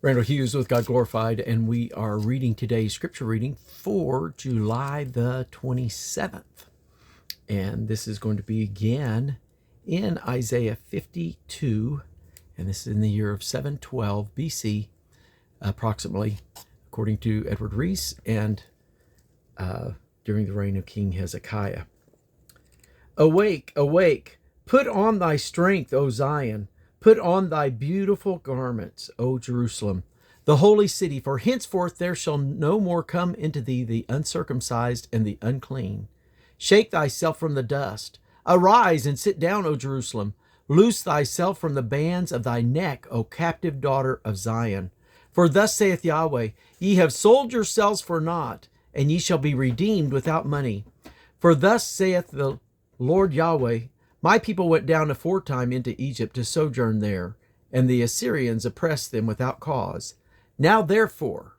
Randall Hughes with God Glorified, and we are reading today's scripture reading for July the 27th. And this is going to be again in Isaiah 52, and this is in the year of 712 BC, approximately, according to Edward Reese, and during the reign of King Hezekiah. Awake, awake, put on thy strength, O Zion. Put on thy beautiful garments, O Jerusalem, the holy city, for henceforth there shall no more come into thee the uncircumcised and the unclean. Shake thyself from the dust. Arise and sit down, O Jerusalem. Loose thyself from the bands of thy neck, O captive daughter of Zion. For thus saith Yahweh, ye have sold yourselves for naught, and ye shall be redeemed without money. For thus saith the Lord Yahweh, my people went down aforetime into Egypt to sojourn there, and the Assyrians oppressed them without cause. Now therefore,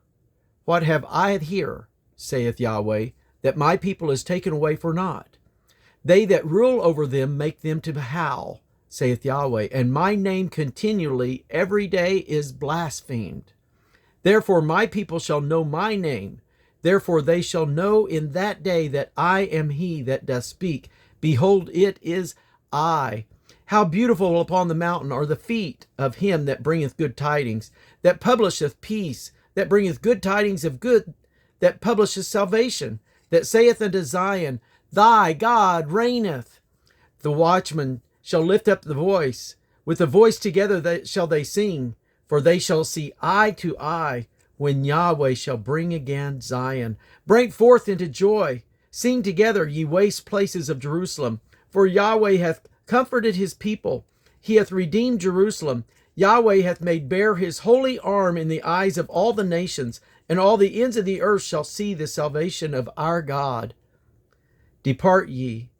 what have I here, saith Yahweh, that my people is taken away for naught? They that rule over them make them to howl, saith Yahweh, and my name continually every day is blasphemed. Therefore my people shall know my name. Therefore they shall know in that day that I am he that doth speak. Behold, it is I. How beautiful upon the mountain are the feet of him that bringeth good tidings, that publisheth peace, that bringeth good tidings of good, that publisheth salvation, that saith unto Zion, thy God reigneth. The watchmen shall lift up the voice, with the voice together shall they sing, for they shall see eye to eye, when Yahweh shall bring again Zion. Break forth into joy, sing together, ye waste places of Jerusalem. For Yahweh hath comforted his people. He hath redeemed Jerusalem. Yahweh hath made bare his holy arm in the eyes of all the nations, and all the ends of the earth shall see the salvation of our God. Depart ye,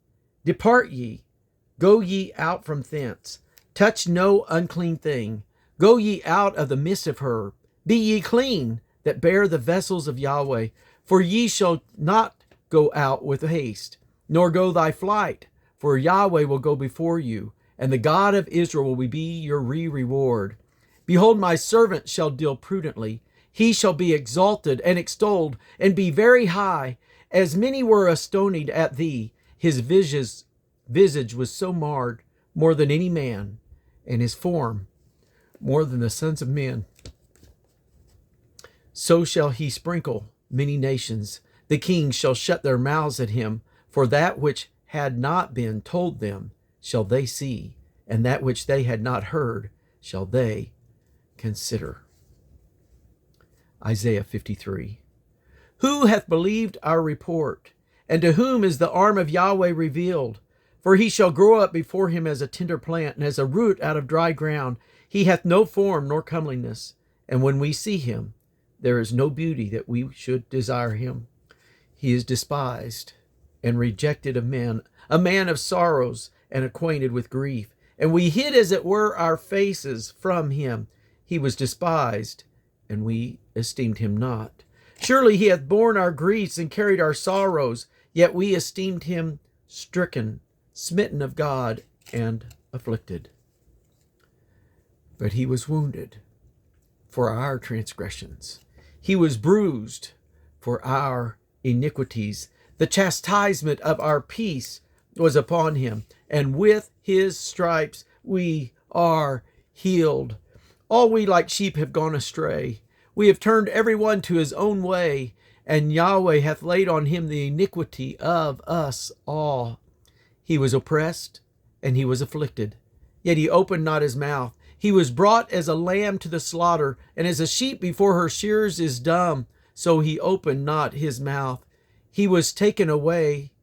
go ye out from thence. Touch no unclean thing. Go ye out of the midst of her. Be ye clean, that bear the vessels of Yahweh. For ye shall not go out with haste, nor go thy flight. For Yahweh will go before you, and the God of Israel will be your reward. Behold, my servant shall deal prudently. He shall be exalted and extolled, and be very high. As many were astonied at thee, his visage was so marred, more than any man, and his form more than the sons of men. So shall he sprinkle many nations. The kings shall shut their mouths at him, for that which had not been told them shall they see, and that which they had not heard shall they consider. Isaiah 53. Who hath believed our report? And to whom is the arm of Yahweh revealed? For he shall grow up before him as a tender plant, and as a root out of dry ground. He hath no form nor comeliness, and when we see him, there is no beauty that we should desire him. He is despised and rejected of men, a man of sorrows and acquainted with grief. And we hid as it were our faces from him. He was despised, and we esteemed him not. Surely he hath borne our griefs and carried our sorrows, yet we esteemed him stricken, smitten of God, and afflicted. But he was wounded for our transgressions. He was bruised for our iniquities. The chastisement of our peace was upon him, and with his stripes we are healed. All we like sheep have gone astray. We have turned every one to his own way, and Yahweh hath laid on him the iniquity of us all. He was oppressed, and he was afflicted, yet he opened not his mouth. He was brought as a lamb to the slaughter, and as a sheep before her shearers is dumb, so he opened not his mouth. He was taken away.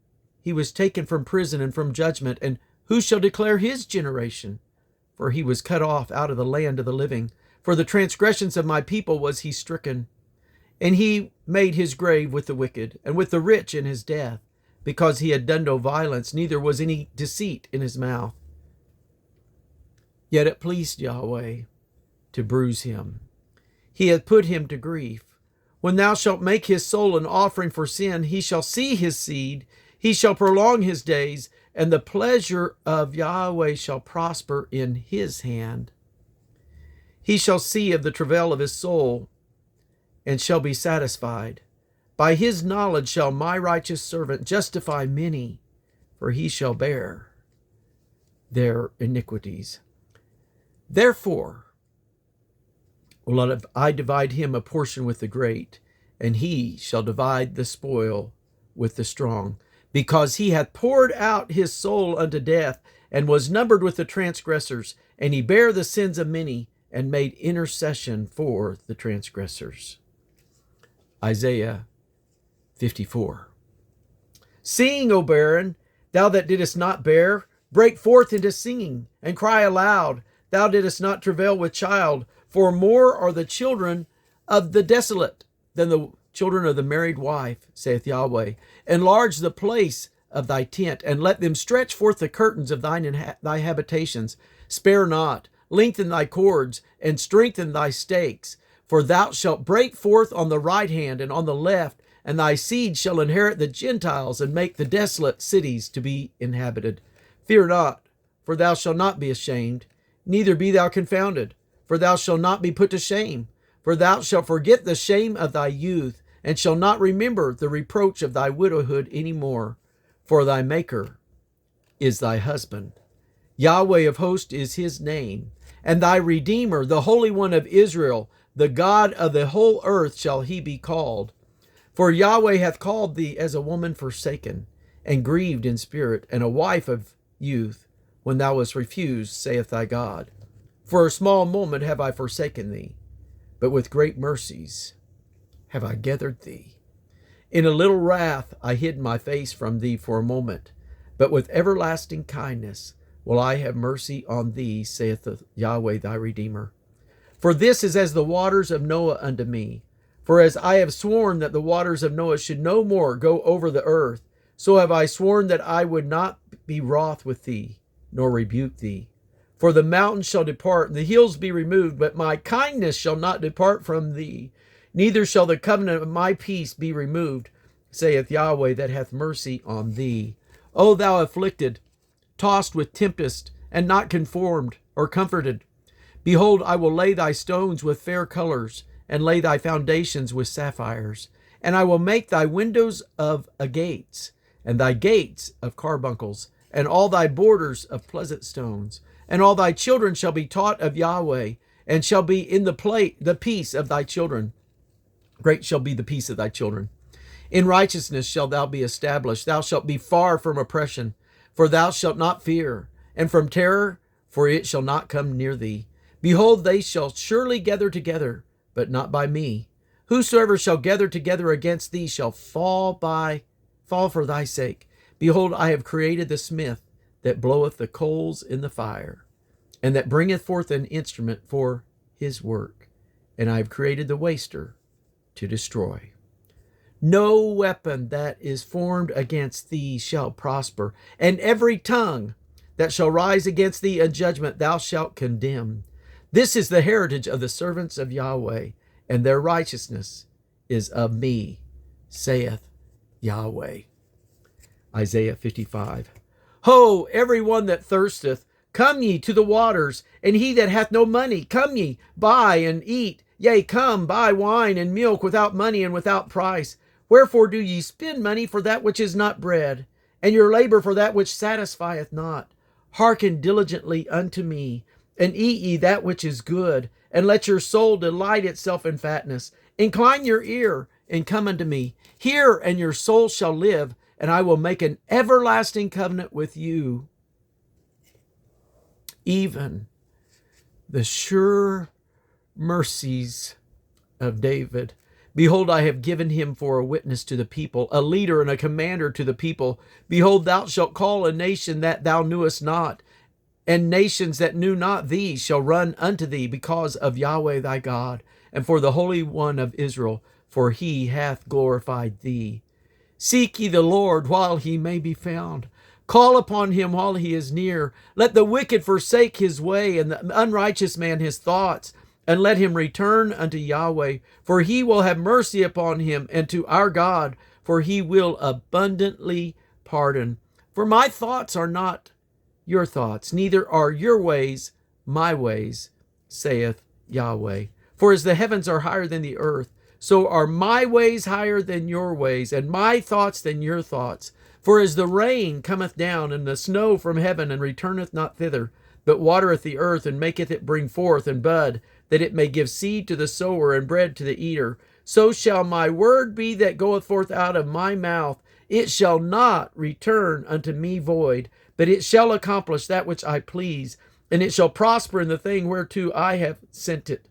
He was taken from prison and from judgment. And who shall declare his generation? For he was cut off out of the land of the living. For the transgressions of my people was he stricken. And he made his grave with the wicked, and with the rich in his death, because he had done no violence, neither was any deceit in his mouth. Yet it pleased Yahweh to bruise him. He hath put him to grief. When thou shalt make his soul an offering for sin, he shall see his seed, he shall prolong his days, and the pleasure of Yahweh shall prosper in his hand. He shall see of the travail of his soul, and shall be satisfied. By his knowledge shall my righteous servant justify many, for he shall bear their iniquities. Therefore will I divide him a portion with the great, and he shall divide the spoil with the strong, because he hath poured out his soul unto death, and was numbered with the transgressors, and he bare the sins of many, and made intercession for the transgressors. Isaiah 54. Sing, O barren, thou that didst not bear, break forth into singing, and cry aloud, thou didst not travail with child, for more are the children of the desolate than the children of the married wife, saith Yahweh. Enlarge the place of thy tent, and let them stretch forth the curtains of thy habitations. Spare not, lengthen thy cords, and strengthen thy stakes. For thou shalt break forth on the right hand and on the left, and thy seed shall inherit the Gentiles, and make the desolate cities to be inhabited. Fear not, for thou shalt not be ashamed, neither be thou confounded, for thou shalt not be put to shame. For thou shalt forget the shame of thy youth, and shalt not remember the reproach of thy widowhood any more. For thy Maker is thy husband. Yahweh of hosts is his name, and thy Redeemer, the Holy One of Israel, the God of the whole earth shall he be called. For Yahweh hath called thee as a woman forsaken, and grieved in spirit, and a wife of youth, when thou wast refused, saith thy God. For a small moment have I forsaken thee, but with great mercies have I gathered thee. In a little wrath I hid my face from thee for a moment, but with everlasting kindness will I have mercy on thee, saith the Yahweh thy Redeemer. For this is as the waters of Noah unto me. For as I have sworn that the waters of Noah should no more go over the earth, so have I sworn that I would not be wroth with thee, nor rebuke thee. For the mountains shall depart, and the hills be removed, but my kindness shall not depart from thee, neither shall the covenant of my peace be removed, saith Yahweh that hath mercy on thee. O thou afflicted, tossed with tempest, and not conformed or comforted, behold, I will lay thy stones with fair colors, and lay thy foundations with sapphires. And I will make thy windows of agates, and thy gates of carbuncles, and all thy borders of pleasant stones. And all thy children shall be taught of Yahweh, and shall be in the peace of thy children. Great shall be the peace of thy children. In righteousness shalt thou be established. Thou shalt be far from oppression, for thou shalt not fear, and from terror, for it shall not come near thee. Behold, they shall surely gather together, but not by me. Whosoever shall gather together against thee shall fall for thy sake. Behold, I have created the smith that bloweth the coals in the fire, and that bringeth forth an instrument for his work. And I have created the waster to destroy. No weapon that is formed against thee shall prosper, and every tongue that shall rise against thee in judgment thou shalt condemn. This is the heritage of the servants of Yahweh, and their righteousness is of me, saith Yahweh. Isaiah 55. Ho, every one that thirsteth, come ye to the waters, and he that hath no money, come ye, buy and eat. Yea, come, buy wine and milk without money and without price. Wherefore do ye spend money for that which is not bread, and your labor for that which satisfieth not? Hearken diligently unto me, and eat ye that which is good, and let your soul delight itself in fatness. Incline your ear, and come unto me. Hear, and your soul shall live, and I will make an everlasting covenant with you, even the sure mercies of David. Behold, I have given him for a witness to the people, a leader and a commander to the people. Behold, thou shalt call a nation that thou knewest not, and nations that knew not thee shall run unto thee because of Yahweh thy God, and for the Holy One of Israel, for he hath glorified thee. Seek ye the Lord while he may be found. Call upon him while he is near. Let the wicked forsake his way, and the unrighteous man his thoughts, and let him return unto Yahweh, for he will have mercy upon him, and to our God, for he will abundantly pardon. For my thoughts are not your thoughts, neither are your ways my ways, saith Yahweh. For as the heavens are higher than the earth, so are my ways higher than your ways, and my thoughts than your thoughts. For as the rain cometh down, and the snow from heaven, and returneth not thither, but watereth the earth, and maketh it bring forth and bud, that it may give seed to the sower, and bread to the eater, so shall my word be that goeth forth out of my mouth. It shall not return unto me void, but it shall accomplish that which I please, and it shall prosper in the thing whereto I have sent it.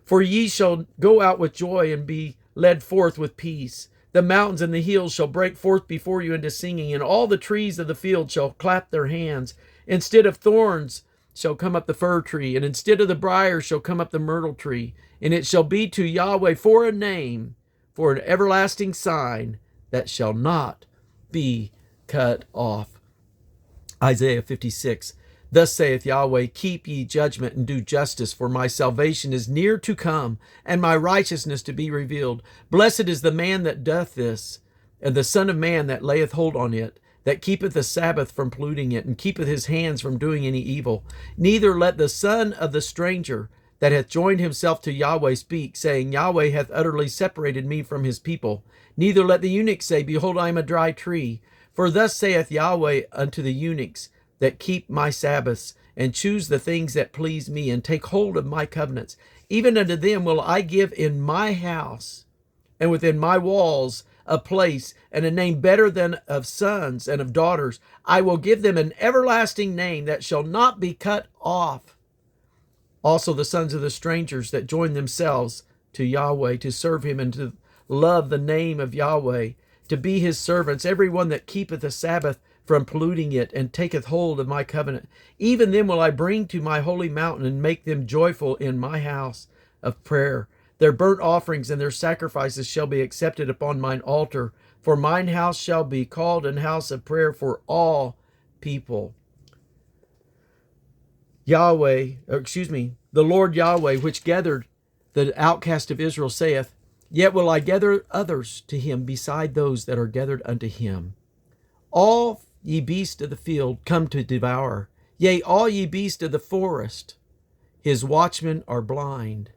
For ye shall go out with joy, and be led forth with peace. The mountains and the hills shall break forth before you into singing, and all the trees of the field shall clap their hands. Instead of thorns shall come up the fir tree, and instead of the brier shall come up the myrtle tree. And it shall be to Yahweh for a name, for an everlasting sign that shall not be cut off. Isaiah 56. Thus saith Yahweh, keep ye judgment and do justice, for my salvation is near to come, and my righteousness to be revealed. Blessed is the man that doth this, and the son of man that layeth hold on it, that keepeth the Sabbath from polluting it, and keepeth his hands from doing any evil. Neither let the son of the stranger that hath joined himself to Yahweh speak, saying, Yahweh hath utterly separated me from his people. Neither let the eunuch say, behold, I am a dry tree. For thus saith Yahweh unto the eunuchs that keep my Sabbaths, and choose the things that please me, and take hold of my covenants. Even unto them will I give in my house, and within my walls, a place and a name better than of sons and of daughters. I will give them an everlasting name that shall not be cut off. Also the sons of the strangers that join themselves to Yahweh, to serve him and to love the name of Yahweh, to be his servants, every one that keepeth the Sabbath from polluting it, and taketh hold of my covenant. Even them will I bring to my holy mountain, and make them joyful in my house of prayer. Their burnt offerings and their sacrifices shall be accepted upon mine altar, for mine house shall be called an house of prayer for all people. The Lord Yahweh, which gathered the outcast of Israel, saith, yet will I gather others to him beside those that are gathered unto him. All ye beasts of the field come to devour, yea, all ye beasts of the forest. His watchmen are blind.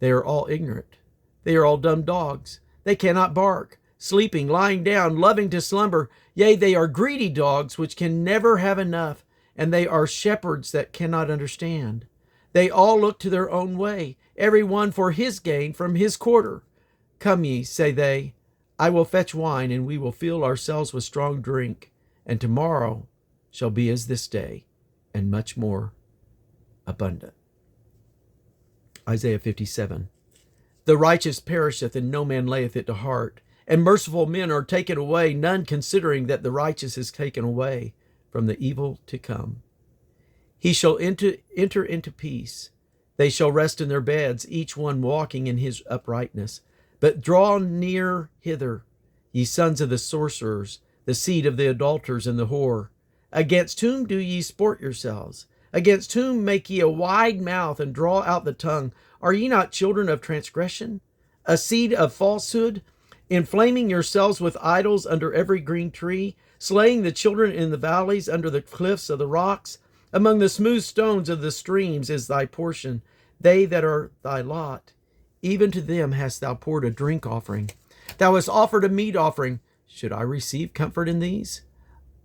They are all ignorant. They are all dumb dogs. They cannot bark, sleeping, lying down, loving to slumber. Yea, they are greedy dogs, which can never have enough, and they are shepherds that cannot understand. They all look to their own way, every one for his gain from his quarter. Come ye, say they, I will fetch wine, and we will fill ourselves with strong drink, and tomorrow shall be as this day, and much more abundant. Isaiah 57. The righteous perisheth, and no man layeth it to heart, and merciful men are taken away, none considering that the righteous is taken away from the evil to come. He shall enter into peace. They shall rest in their beds, each one walking in his uprightness. But draw near hither, ye sons of the sorcerers, the seed of the adulterers and the whore. Against whom do ye sport yourselves? Against whom make ye a wide mouth, and draw out the tongue? Are ye not children of transgression, a seed of falsehood, inflaming yourselves with idols under every green tree, slaying the children in the valleys, under the cliffs of the rocks? Among the smooth stones of the streams is thy portion, they that are thy lot. Even to them hast thou poured a drink offering. Thou hast offered a meat offering. Should I receive comfort in these?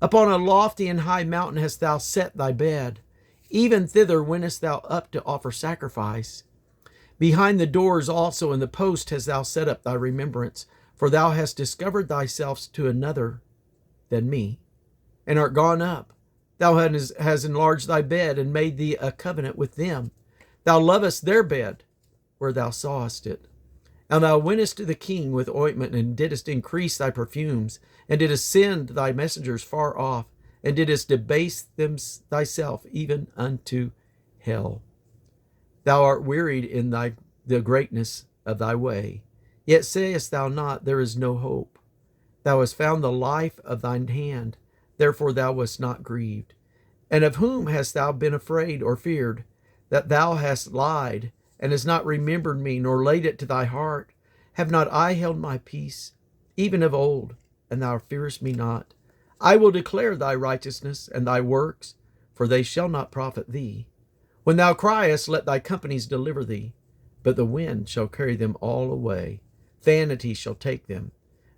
Upon a lofty and high mountain hast thou set thy bed. Even thither wentest thou up to offer sacrifice. Behind the doors also in the post hast thou set up thy remembrance, for thou hast discovered thyself to another than me, and art gone up. Thou hast enlarged thy bed, and made thee a covenant with them. Thou lovest their bed, where thou sawest it. And thou wentest to the king with ointment, and didst increase thy perfumes, and didst send thy messengers far off, and didst debase thyself even unto hell. Thou art wearied in the greatness of thy way, yet sayest thou not, there is no hope. Thou hast found the life of thine hand, therefore thou wast not grieved. And of whom hast thou been afraid or feared, that thou hast lied, and hast not remembered me, nor laid it to thy heart? Have not I held my peace, even of old, and thou fearest me not? I will declare thy righteousness and thy works, for they shall not profit thee. When thou criest, let thy companies deliver thee, but the wind shall carry them all away. Vanity shall take them.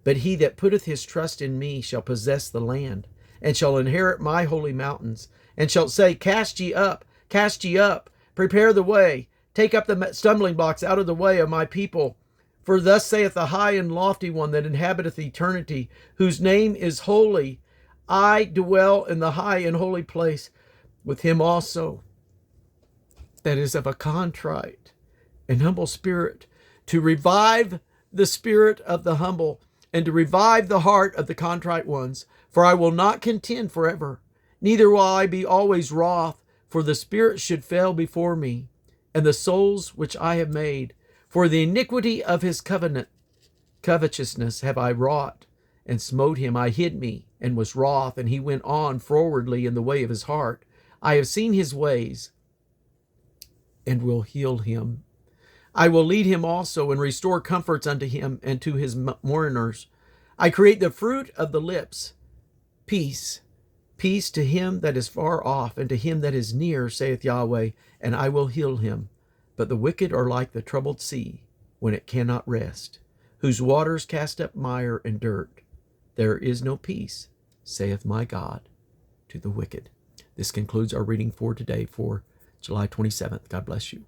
But he that putteth his trust in me shall possess the land, and shall inherit my holy mountains, and shall say, cast ye up, prepare the way, take up the stumbling blocks out of the way of my people. For thus saith the high and lofty one that inhabiteth eternity, whose name is holy. I dwell in the high and holy place with him also that is of a contrite and humble spirit, to revive the spirit of the humble, and to revive the heart of the contrite ones. For I will not contend forever, neither will I be always wroth, for the spirit should fail before me, and the souls which I have made. For the iniquity of his covenant, covetousness have I wrought, and smote him. I hid me, and was wroth, and he went on frowardly in the way of his heart. I have seen his ways, and will heal him. I will lead him also, and restore comforts unto him and to his mourners. I create the fruit of the lips, peace. Peace to him that is far off, and to him that is near, saith Yahweh, and I will heal him. But the wicked are like the troubled sea, when it cannot rest, whose waters cast up mire and dirt. There is no peace, saith my God, to the wicked. This concludes our reading for today, for July 27th. God bless you.